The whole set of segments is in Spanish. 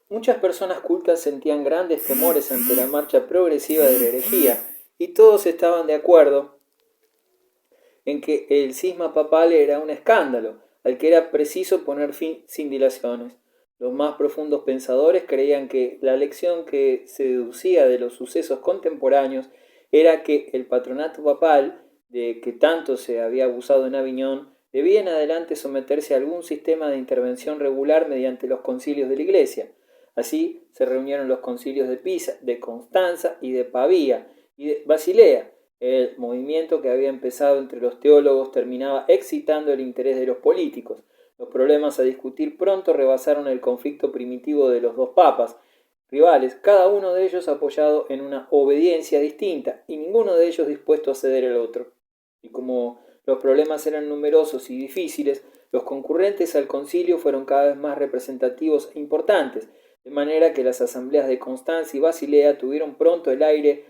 Muchas personas cultas sentían grandes temores ante la marcha progresiva de la herejía, y todos estaban de acuerdo en que el cisma papal era un escándalo, al que era preciso poner fin sin dilaciones. Los más profundos pensadores creían que la lección que se deducía de los sucesos contemporáneos era que el patronato papal, de que tanto se había abusado en Aviñón, debía en adelante someterse a algún sistema de intervención regular mediante los concilios de la Iglesia. Así se reunieron los concilios de Pisa, de Constanza y de Pavía y de Basilea. El movimiento que había empezado entre los teólogos terminaba excitando el interés de los políticos. Los problemas a discutir pronto rebasaron el conflicto primitivo de los dos papas rivales, cada uno de ellos apoyado en una obediencia distinta y ninguno de ellos dispuesto a ceder al otro. Y como los problemas eran numerosos y difíciles, los concurrentes al concilio fueron cada vez más representativos e importantes, de manera que las asambleas de Constanza y Basilea tuvieron pronto el aire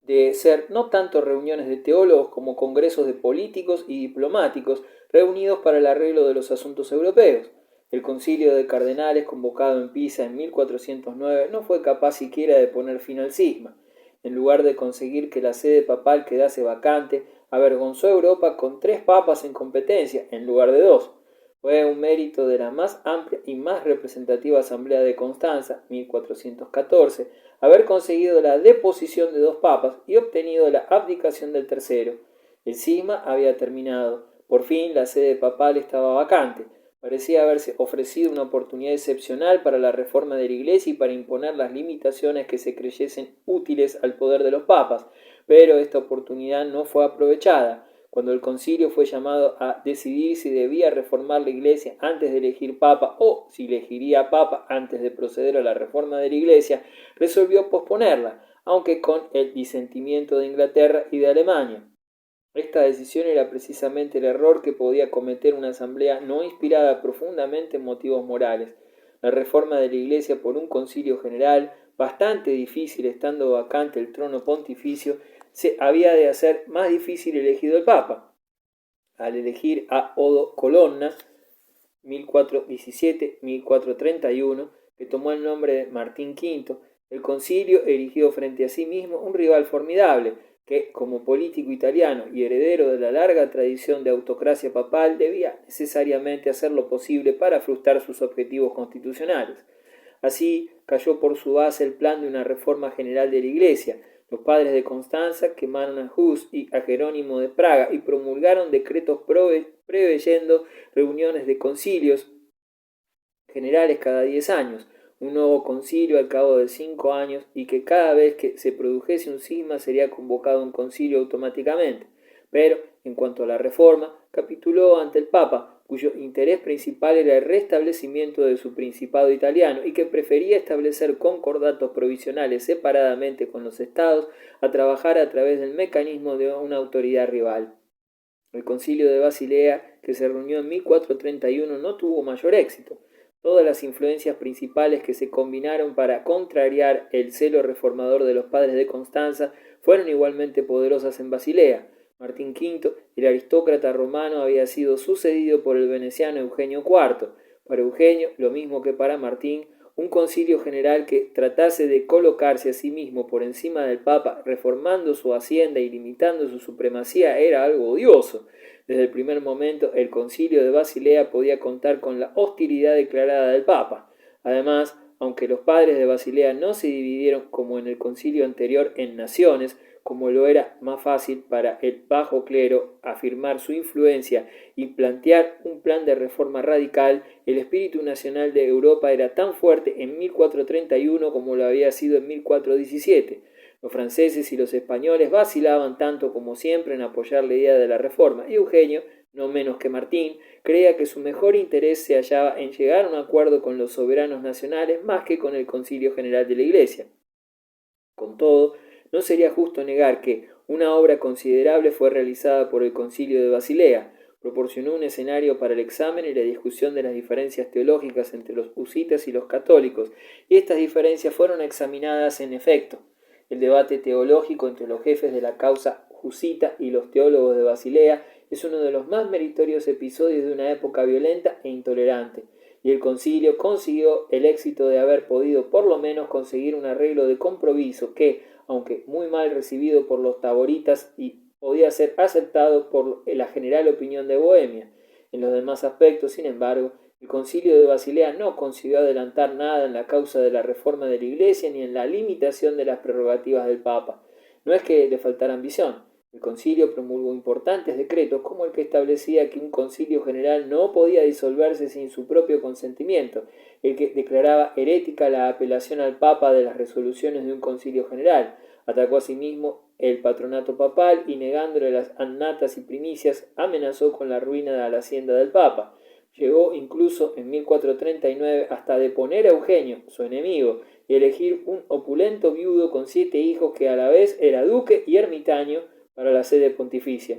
de ser no tanto reuniones de teólogos como congresos de políticos y diplomáticos reunidos para el arreglo de los asuntos europeos. El concilio de cardenales convocado en Pisa en 1409 no fue capaz siquiera de poner fin al cisma. En lugar de conseguir que la sede papal quedase vacante, avergonzó a Europa con 3 papas en competencia en lugar de 2. Fue un mérito de la más amplia y más representativa Asamblea de Constanza, 1414, haber conseguido la deposición de 2 papas y obtenido la abdicación del tercero. El cisma había terminado. Por fin la sede papal estaba vacante. Parecía haberse ofrecido una oportunidad excepcional para la reforma de la Iglesia y para imponer las limitaciones que se creyesen útiles al poder de los papas, pero esta oportunidad no fue aprovechada. Cuando el concilio fue llamado a decidir si debía reformar la Iglesia antes de elegir papa o si elegiría papa antes de proceder a la reforma de la Iglesia, resolvió posponerla, aunque con el disentimiento de Inglaterra y de Alemania. Esta decisión era precisamente el error que podía cometer una asamblea no inspirada profundamente en motivos morales. La reforma de la Iglesia por un concilio general, bastante difícil estando vacante el trono pontificio, se había de hacer más difícil elegido el Papa. Al elegir a Odo Colonna, 1417-1431, que tomó el nombre de Martín V, el concilio erigió frente a sí mismo un rival formidable, que, como político italiano y heredero de la larga tradición de autocracia papal, debía necesariamente hacer lo posible para frustrar sus objetivos constitucionales. Así cayó por su base el plan de una reforma general de la Iglesia. Los padres de Constanza quemaron a Hus y a Jerónimo de Praga y promulgaron decretos preveyendo reuniones de concilios generales cada 10 años, un nuevo concilio al cabo de 5 años y que cada vez que se produjese un cisma sería convocado un concilio automáticamente. Pero, en cuanto a la reforma, capituló ante el Papa, cuyo interés principal era el restablecimiento de su principado italiano y que prefería establecer concordatos provisionales separadamente con los estados a trabajar a través del mecanismo de una autoridad rival. El concilio de Basilea, que se reunió en 1431, no tuvo mayor éxito. Todas las influencias principales que se combinaron para contrariar el celo reformador de los padres de Constanza fueron igualmente poderosas en Basilea. Martín V, el aristócrata romano, había sido sucedido por el veneciano Eugenio IV. Para Eugenio, lo mismo que para Martín, un concilio general que tratase de colocarse a sí mismo por encima del Papa, reformando su hacienda y limitando su supremacía, era algo odioso. Desde el primer momento, el concilio de Basilea podía contar con la hostilidad declarada del Papa. Además, aunque los padres de Basilea no se dividieron como en el concilio anterior en naciones, como lo era más fácil para el bajo clero afirmar su influencia y plantear un plan de reforma radical, el espíritu nacional de Europa era tan fuerte en 1431 como lo había sido en 1417. Los franceses y los españoles vacilaban tanto como siempre en apoyar la idea de la reforma, y Eugenio, no menos que Martín, creía que su mejor interés se hallaba en llegar a un acuerdo con los soberanos nacionales más que con el Concilio General de la Iglesia. Con todo, no sería justo negar que una obra considerable fue realizada por el Concilio de Basilea. Proporcionó un escenario para el examen y la discusión de las diferencias teológicas entre los husitas y los católicos, y estas diferencias fueron examinadas en efecto. El debate teológico entre los jefes de la causa husita y los teólogos de Basilea es uno de los más meritorios episodios de una época violenta e intolerante. y el concilio consiguió el éxito de haber podido por lo menos conseguir un arreglo de compromiso que, aunque muy mal recibido por los taboritas, podía ser aceptado por la general opinión de Bohemia. En los demás aspectos, sin embargo, el concilio de Basilea no consiguió adelantar nada en la causa de la reforma de la Iglesia ni en la limitación de las prerrogativas del Papa. No es que le faltara ambición. El concilio promulgó importantes decretos como el que establecía que un concilio general no podía disolverse sin su propio consentimiento, el que declaraba herética la apelación al Papa de las resoluciones de un concilio general, atacó asimismo el patronato papal y negándole las annatas y primicias amenazó con la ruina de la hacienda del Papa. Llegó incluso en 1439 hasta deponer a Eugenio, su enemigo, y elegir un opulento viudo con 7 hijos que a la vez era duque y ermitaño para la sede pontificia.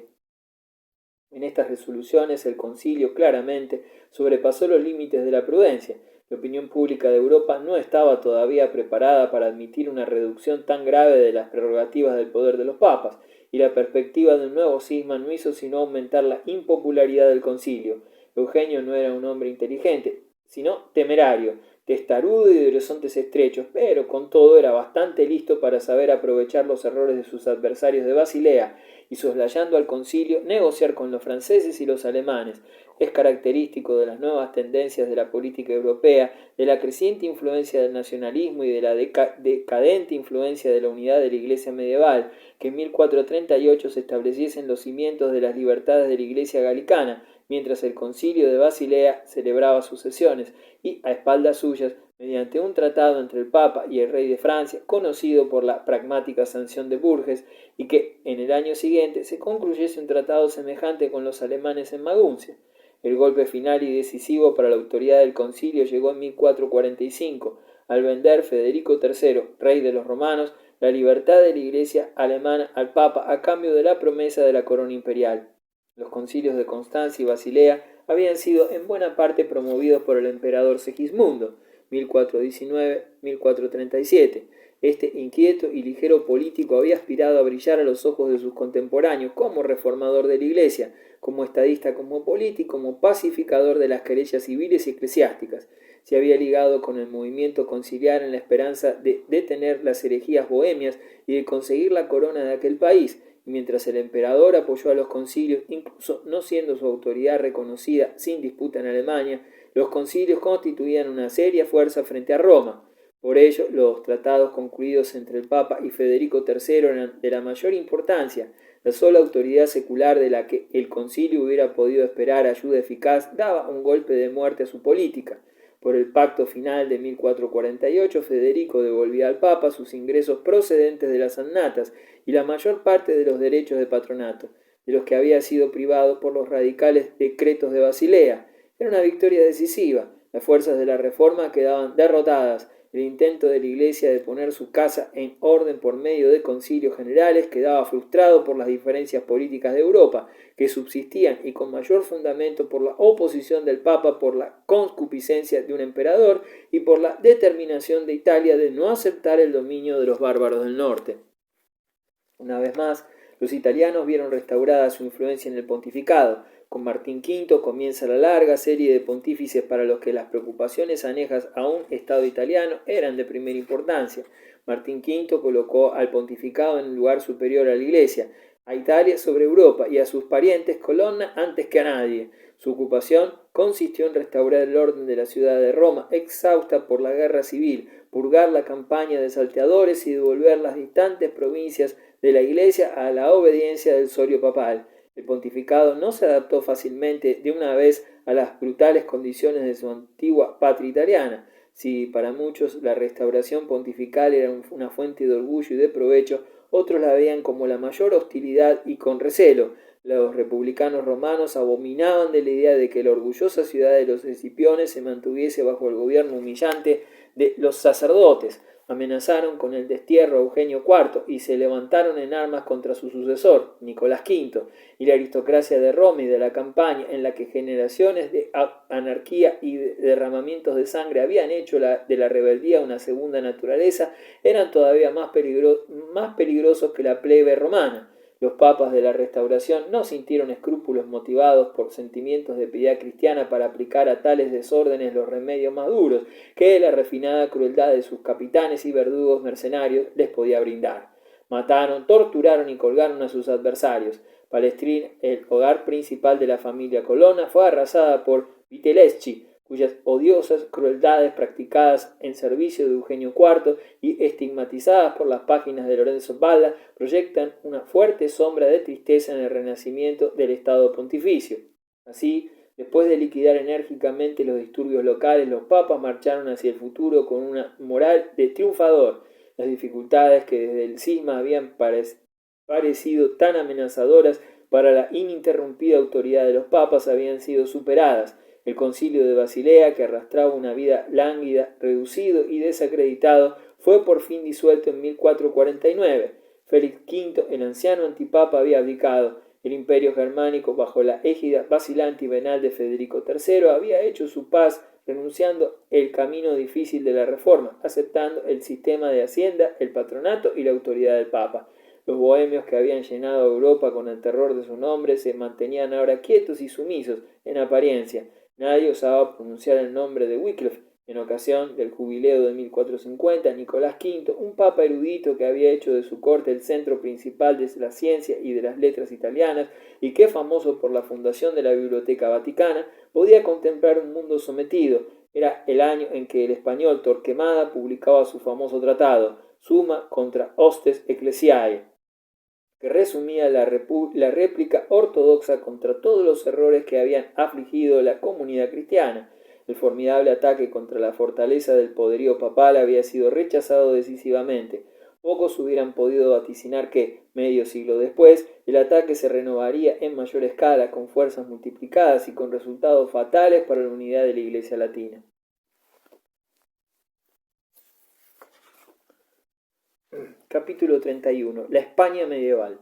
En estas resoluciones el concilio claramente sobrepasó los límites de la prudencia. La opinión pública de Europa no estaba todavía preparada para admitir una reducción tan grave de las prerrogativas del poder de los papas, y la perspectiva de un nuevo cisma no hizo sino aumentar la impopularidad del concilio. Eugenio no era un hombre inteligente, sino temerario, testarudo y de horizontes estrechos, pero con todo era bastante listo para saber aprovechar los errores de sus adversarios de Basilea y, soslayando al concilio, negociar con los franceses y los alemanes. Es característico de las nuevas tendencias de la política europea, de la creciente influencia del nacionalismo y de la decadente influencia de la unidad de la Iglesia medieval, que en 1438 se estableciesen los cimientos de las libertades de la Iglesia galicana, mientras el concilio de Basilea celebraba sus sesiones y, a espaldas suyas, mediante un tratado entre el Papa y el rey de Francia, conocido por la pragmática sanción de Bourges, y que en el año siguiente se concluyese un tratado semejante con los alemanes en Maguncia. El golpe final y decisivo para la autoridad del concilio llegó en 1445, al vender Federico III, rey de los romanos, la libertad de la Iglesia alemana al Papa a cambio de la promesa de la corona imperial. Los concilios de Constanza y Basilea habían sido en buena parte promovidos por el emperador Segismundo, 1419-1437. Este inquieto y ligero político había aspirado a brillar a los ojos de sus contemporáneos como reformador de la Iglesia, como estadista cosmopolita y como pacificador de las querellas civiles y eclesiásticas. Se había ligado con el movimiento conciliar en la esperanza de detener las herejías bohemias y de conseguir la corona de aquel país, y mientras el emperador apoyó a los concilios, incluso no siendo su autoridad reconocida sin disputa en Alemania, los concilios constituían una seria fuerza frente a Roma. Por ello, los tratados concluidos entre el Papa y Federico III eran de la mayor importancia. La sola autoridad secular de la que el concilio hubiera podido esperar ayuda eficaz daba un golpe de muerte a su política. Por el pacto final de 1448, Federico devolvía al Papa sus ingresos procedentes de las annatas y la mayor parte de los derechos de patronato, de los que había sido privado por los radicales decretos de Basilea. Era una victoria decisiva. Las fuerzas de la Reforma quedaban derrotadas. El intento de la Iglesia de poner su casa en orden por medio de concilios generales quedaba frustrado por las diferencias políticas de Europa, que subsistían y con mayor fundamento por la oposición del Papa, por la concupiscencia de un emperador y por la determinación de Italia de no aceptar el dominio de los bárbaros del norte. Una vez más, los italianos vieron restaurada su influencia en el pontificado. Con Martín V comienza la larga serie de pontífices para los que las preocupaciones anejas a un Estado italiano eran de primera importancia. Martín V colocó al pontificado en un lugar superior a la Iglesia, a Italia sobre Europa y a sus parientes colonna antes que a nadie. Su ocupación consistió en restaurar el orden de la ciudad de Roma, exhausta por la guerra civil, purgar la campaña de salteadores y devolver las distantes provincias de la Iglesia a la obediencia del solio papal. El pontificado no se adaptó fácilmente de una vez a las brutales condiciones de su antigua patria italiana. Si para muchos la restauración pontifical era una fuente de orgullo y de provecho, otros la veían como la mayor hostilidad y con recelo. Los republicanos romanos abominaban de la idea de que la orgullosa ciudad de los Escipiones se mantuviese bajo el gobierno humillante de los sacerdotes. Amenazaron con el destierro a Eugenio IV y se levantaron en armas contra su sucesor, Nicolás V, y la aristocracia de Roma y de la campaña, en la que generaciones de anarquía y derramamientos de sangre habían hecho de la rebeldía una segunda naturaleza, eran todavía más peligrosos que la plebe romana. Los papas de la Restauración no sintieron escrúpulos motivados por sentimientos de piedad cristiana para aplicar a tales desórdenes los remedios más duros que la refinada crueldad de sus capitanes y verdugos mercenarios les podía brindar. Mataron, torturaron y colgaron a sus adversarios. Palestrina, el hogar principal de la familia Colonna, fue arrasada por Vitelleschi, cuyas odiosas crueldades practicadas en servicio de Eugenio IV y estigmatizadas por las páginas de Lorenzo Valla proyectan una fuerte sombra de tristeza en el renacimiento del Estado pontificio. Así, después de liquidar enérgicamente los disturbios locales, los papas marcharon hacia el futuro con una moral de triunfador. Las dificultades que desde el cisma habían parecido tan amenazadoras para la ininterrumpida autoridad de los papas habían sido superadas. El concilio de Basilea, que arrastraba una vida lánguida, reducido y desacreditado, fue por fin disuelto en 1449. Félix V, el anciano antipapa, había abdicado. El imperio germánico, bajo la égida vacilante y venal de Federico III, había hecho su paz, renunciando el camino difícil de la reforma, aceptando el sistema de hacienda, el patronato y la autoridad del papa. Los bohemios que habían llenado Europa con el terror de su nombre se mantenían ahora quietos y sumisos, en apariencia. Nadie osaba pronunciar el nombre de Wycliffe. En ocasión del jubileo de 1450, Nicolás V, un papa erudito que había hecho de su corte el centro principal de la ciencia y de las letras italianas y que, famoso por la fundación de la Biblioteca Vaticana, podía contemplar un mundo sometido. Era el año en que el español Torquemada publicaba su famoso tratado, Summa contra hostes ecclesiae, que resumía la réplica ortodoxa contra todos los errores que habían afligido la comunidad cristiana. El formidable ataque contra la fortaleza del poderío papal había sido rechazado decisivamente. Pocos hubieran podido vaticinar que, medio siglo después, el ataque se renovaría en mayor escala, con fuerzas multiplicadas y con resultados fatales para la unidad de la Iglesia latina. Capítulo 31. La España medieval.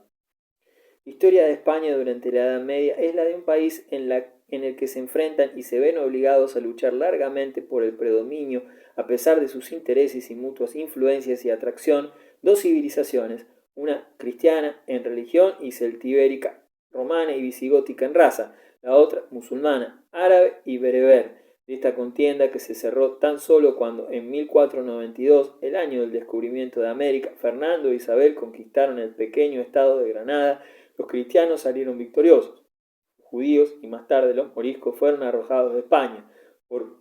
La historia de España durante la Edad Media es la de un país en el que se enfrentan y se ven obligados a luchar largamente por el predominio, a pesar de sus intereses y mutuas influencias y atracción, dos civilizaciones, una cristiana en religión y celtibérica, romana y visigótica en raza, la otra musulmana, árabe y bereber. De esta contienda, que se cerró tan solo cuando en 1492, el año del descubrimiento de América, Fernando e Isabel conquistaron el pequeño estado de Granada, los cristianos salieron victoriosos. Los judíos y más tarde los moriscos fueron arrojados de España por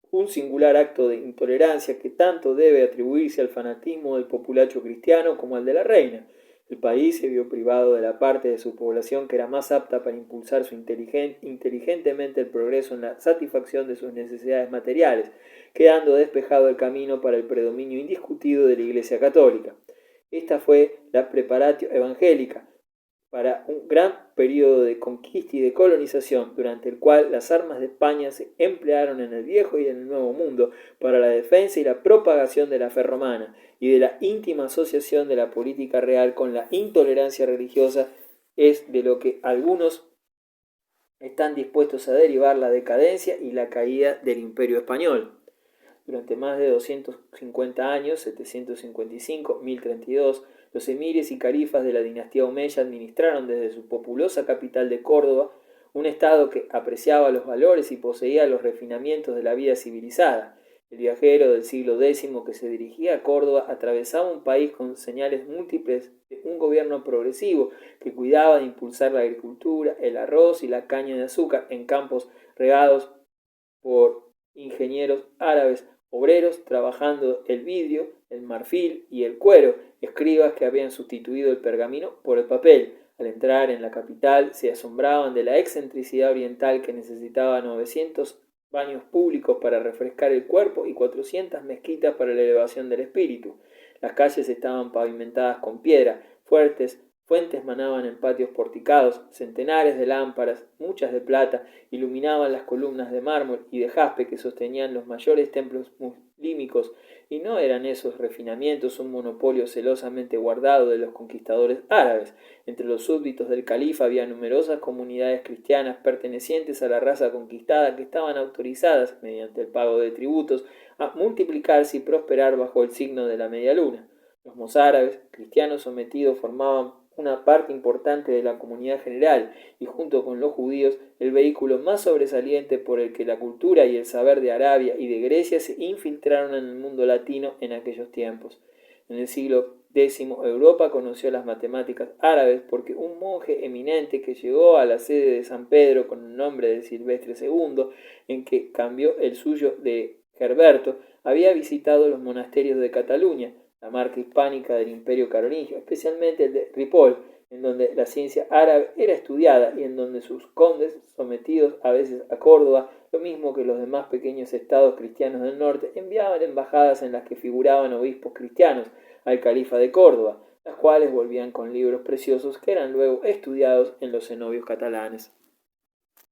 un singular acto de intolerancia que tanto debe atribuirse al fanatismo del populacho cristiano como al de la reina. El país se vio privado de la parte de su población que era más apta para impulsar inteligentemente el progreso en la satisfacción de sus necesidades materiales, quedando despejado el camino para el predominio indiscutido de la Iglesia católica. Esta fue la preparatio evangélica para un gran periodo de conquista y de colonización, durante el cual las armas de España se emplearon en el Viejo y en el Nuevo Mundo para la defensa y la propagación de la fe romana y de la íntima asociación de la política real con la intolerancia religiosa, es de lo que algunos están dispuestos a derivar la decadencia y la caída del Imperio español. Durante más de 250 años, 755-1032, los emires y califas de la dinastía omeya administraron desde su populosa capital de Córdoba un estado que apreciaba los valores y poseía los refinamientos de la vida civilizada. El viajero del siglo X que se dirigía a Córdoba atravesaba un país con señales múltiples de un gobierno progresivo que cuidaba de impulsar la agricultura, el arroz y la caña de azúcar en campos regados por ingenieros árabes, obreros trabajando el vidrio, el marfil y el cuero, escribas que habían sustituido el pergamino por el papel. Al entrar en la capital se asombraban de la excentricidad oriental que necesitaba 900 baños públicos para refrescar el cuerpo y 400 mezquitas para la elevación del espíritu. Las calles estaban pavimentadas con piedra, fuertes fuentes manaban en patios porticados, centenares de lámparas, muchas de plata, iluminaban las columnas de mármol y de jaspe que sostenían los mayores templos muslímicos, y no eran esos refinamientos un monopolio celosamente guardado de los conquistadores árabes. Entre los súbditos del califa había numerosas comunidades cristianas pertenecientes a la raza conquistada que estaban autorizadas, mediante el pago de tributos, a multiplicarse y prosperar bajo el signo de la media luna. Los mozárabes, cristianos sometidos, formaban una parte importante de la comunidad general y junto con los judíos el vehículo más sobresaliente por el que la cultura y el saber de Arabia y de Grecia se infiltraron en el mundo latino en aquellos tiempos. En el siglo X Europa conoció las matemáticas árabes porque un monje eminente que llegó a la sede de San Pedro con el nombre de Silvestre II, en que cambió el suyo de Herberto, había visitado los monasterios de Cataluña, la marca hispánica del Imperio Carolingio, especialmente el de Ripoll, en donde la ciencia árabe era estudiada y en donde sus condes, sometidos a veces a Córdoba, lo mismo que los demás pequeños estados cristianos del norte, enviaban embajadas en las que figuraban obispos cristianos al califa de Córdoba, las cuales volvían con libros preciosos que eran luego estudiados en los cenobios catalanes.